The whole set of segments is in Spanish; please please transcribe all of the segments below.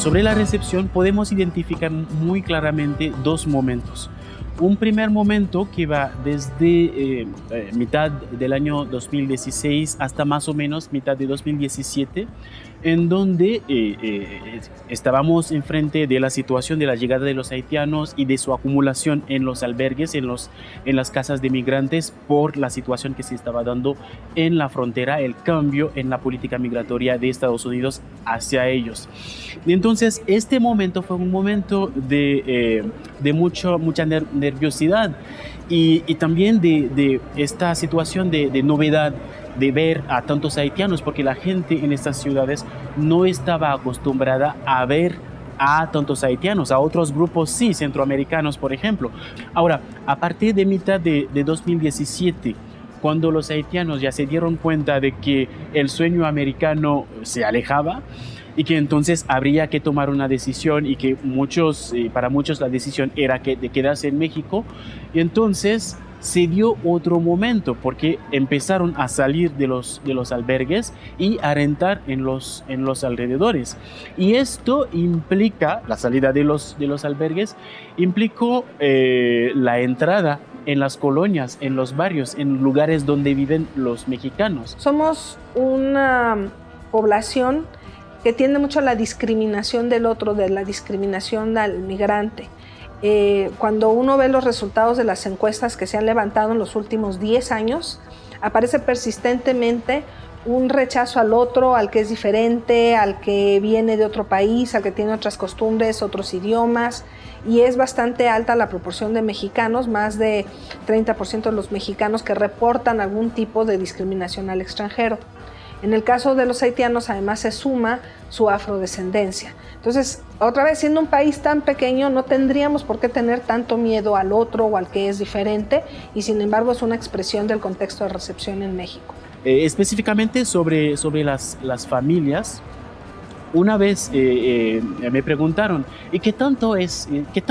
sobre la recepción podemos identificar muy claramente dos momentos. Un primer momento que va desde mitad del año 2016 hasta más o menos mitad de 2017, en donde estábamos enfrente de la situación de la llegada de los haitianos y de su acumulación en los albergues, en las casas de migrantes, por la situación que se estaba dando en la frontera, el cambio en la política migratoria de Estados Unidos hacia ellos. Y entonces, este momento fue un momento de mucha nerviosidad y también de esta situación de novedad, de ver a tantos haitianos, porque la gente en estas ciudades no estaba acostumbrada a ver a tantos haitianos, a otros grupos sí, centroamericanos, por ejemplo. Ahora, a partir de mitad de 2017, cuando los haitianos ya se dieron cuenta de que el sueño americano se alejaba y que entonces habría que tomar una decisión y que para muchos la decisión era de quedarse en México, y entonces se dio otro momento porque empezaron a salir de los albergues y a rentar en los alrededores. Y esto implica, la salida de los albergues, implicó la entrada en las colonias, en los barrios, en lugares donde viven los mexicanos. Somos una población que tiende mucho a la discriminación del otro, de la discriminación al migrante. Cuando uno ve los resultados de las encuestas que se han levantado en los últimos 10 años, aparece persistentemente un rechazo al otro, al que es diferente, al que viene de otro país, al que tiene otras costumbres, otros idiomas, y es bastante alta la proporción de mexicanos, más de 30% de los mexicanos que reportan algún tipo de discriminación al extranjero. En el caso de los haitianos, además, se suma su afrodescendencia. Entonces, otra vez, siendo un país tan pequeño, no tendríamos por qué tener tanto miedo al otro o al que es diferente, y sin embargo es una expresión del contexto de recepción en México. Específicamente sobre las familias, una vez me preguntaron, ¿y qué tan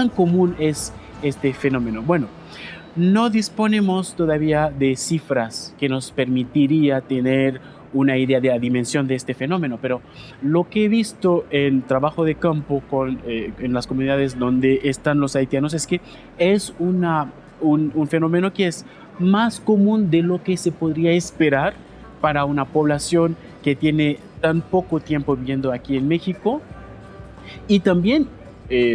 común es este fenómeno? Bueno, no disponemos todavía de cifras que nos permitiría tener una idea de la dimensión de este fenómeno, pero lo que he visto en trabajo de campo en las comunidades donde están los haitianos es que es un fenómeno que es más común de lo que se podría esperar para una población que tiene tan poco tiempo viviendo aquí en México, y también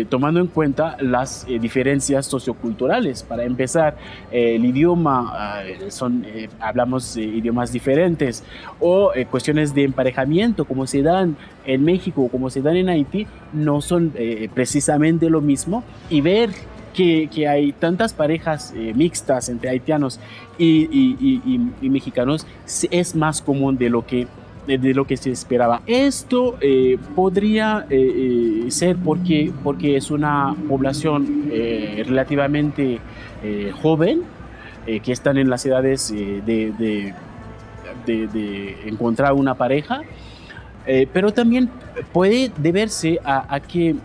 tomando en cuenta las diferencias socioculturales. Para empezar, el idioma, hablamos idiomas diferentes, o cuestiones de emparejamiento, como se dan en México o como se dan en Haití, no son precisamente lo mismo, y ver que hay tantas parejas mixtas entre haitianos y mexicanos es más común de lo que se esperaba. Esto podría ser porque es una población relativamente joven, que están en las edades de encontrar una pareja, pero también puede deberse a que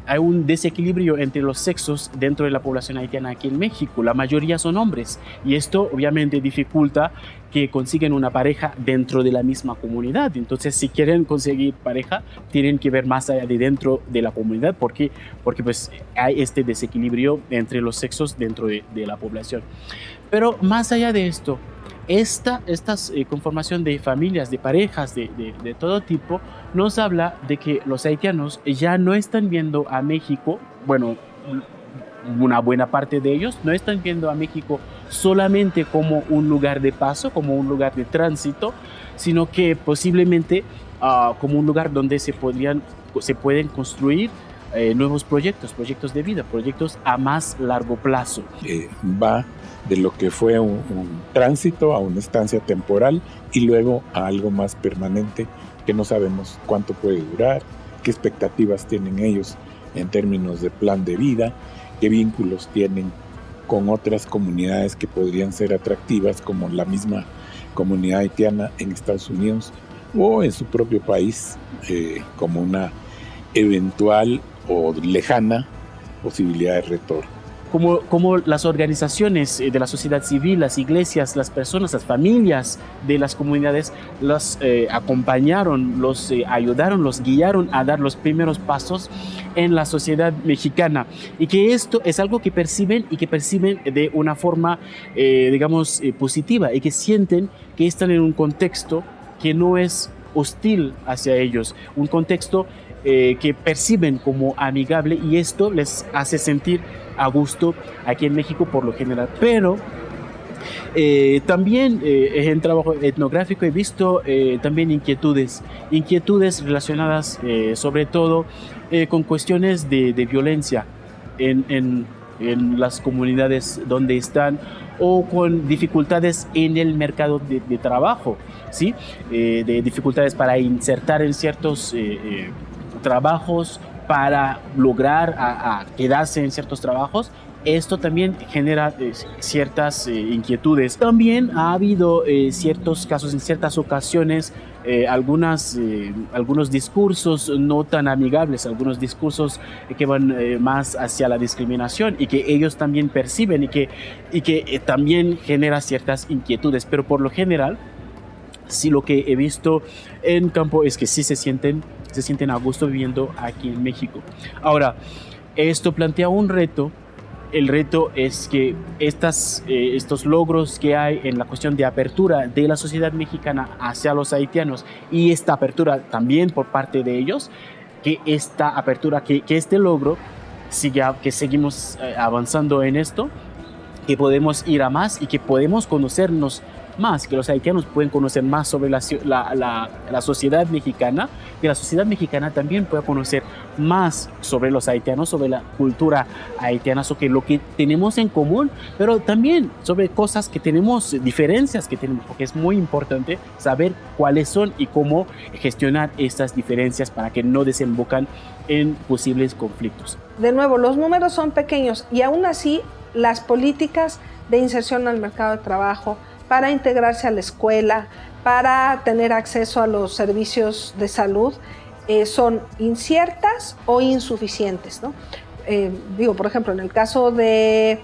hay un desequilibrio entre los sexos dentro de la población haitiana aquí en México. La mayoría son hombres, y esto obviamente dificulta que consigan una pareja dentro de la misma comunidad. Entonces, si quieren conseguir pareja, tienen que ver más allá de dentro de la comunidad, porque pues hay este desequilibrio entre los sexos dentro de la población. Pero más allá de esto, esta conformación de familias, de parejas de todo tipo, nos habla de que los haitianos ya no están viendo a México, bueno, una buena parte de ellos no están viendo a México solamente como un lugar de paso, como un lugar de tránsito, sino que posiblemente como un lugar donde se pueden construir nuevos proyectos de vida, proyectos a más largo plazo. Va de lo que fue un tránsito a una estancia temporal y luego a algo más permanente que no sabemos cuánto puede durar, qué expectativas tienen ellos en términos de plan de vida, qué vínculos tienen con otras comunidades que podrían ser atractivas, como la misma comunidad haitiana en Estados Unidos o en su propio país, como una eventual o lejana posibilidad de retorno. como las organizaciones de la sociedad civil, las iglesias, las personas, las familias de las comunidades los acompañaron, los ayudaron, los guiaron a dar los primeros pasos en la sociedad mexicana, y que esto es algo que perciben de una forma, digamos, positiva, y que sienten que están en un contexto que no es hostil hacia ellos, un contexto que perciben como amigable, y esto les hace sentir a gusto aquí en México por lo general. Pero también en trabajo etnográfico he visto también inquietudes relacionadas sobre todo con cuestiones de violencia en las comunidades donde están, o con dificultades en el mercado de trabajo, ¿sí? De dificultades para insertar en ciertos trabajos, para lograr a quedarse en ciertos trabajos. Esto también genera ciertas inquietudes. También ha habido ciertos casos, en ciertas ocasiones, algunos discursos no tan amigables, algunos discursos que van más hacia la discriminación, y que ellos también perciben, y que también genera ciertas inquietudes. Pero por lo general, sí, lo que he visto en campo es que sí se sienten a gusto viviendo aquí en México. Ahora, esto plantea un reto. El reto es que estos logros que hay en la cuestión de apertura de la sociedad mexicana hacia los haitianos, y esta apertura también por parte de ellos, que esta apertura, que este logro que seguimos avanzando en esto, que podemos ir a más y que podemos conocernos más, que los haitianos pueden conocer más sobre la sociedad mexicana, que la sociedad mexicana también pueda conocer más sobre los haitianos, sobre la cultura haitiana, sobre lo que tenemos en común, pero también sobre cosas que tenemos, diferencias que tenemos, porque es muy importante saber cuáles son y cómo gestionar estas diferencias para que no desembocan en posibles conflictos. De nuevo, los números son pequeños, y aún así las políticas de inserción al mercado de trabajo, para integrarse a la escuela, para tener acceso a los servicios de salud, son inciertas o insuficientes, ¿no? Por ejemplo, en el caso de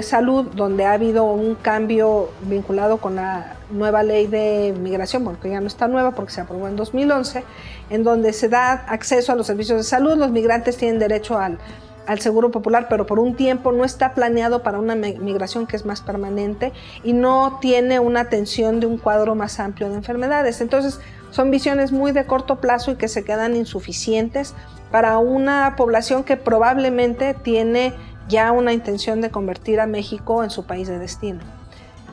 salud, donde ha habido un cambio vinculado con la nueva ley de migración, bueno, que ya no está nueva porque se aprobó en 2011, en donde se da acceso a los servicios de salud, los migrantes tienen derecho al Seguro Popular, pero por un tiempo no está planeado para una migración que es más permanente, y no tiene una atención de un cuadro más amplio de enfermedades. Entonces, son visiones muy de corto plazo y que se quedan insuficientes para una población que probablemente tiene ya una intención de convertir a México en su país de destino.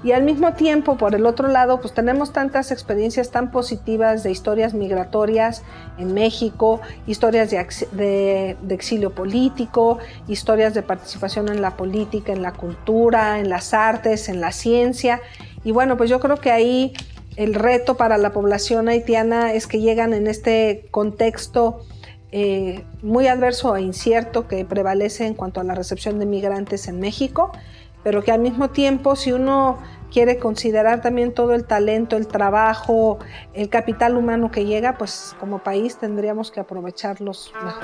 Y al mismo tiempo, por el otro lado, pues tenemos tantas experiencias tan positivas de historias migratorias en México, historias de exilio político, historias de participación en la política, en la cultura, en las artes, en la ciencia. Y bueno, pues yo creo que ahí el reto para la población haitiana es que llegan en este contexto muy adverso e incierto que prevalece en cuanto a la recepción de migrantes en México, pero que al mismo tiempo, si uno quiere considerar también todo el talento, el trabajo, el capital humano que llega, pues como país tendríamos que aprovecharlos mejor.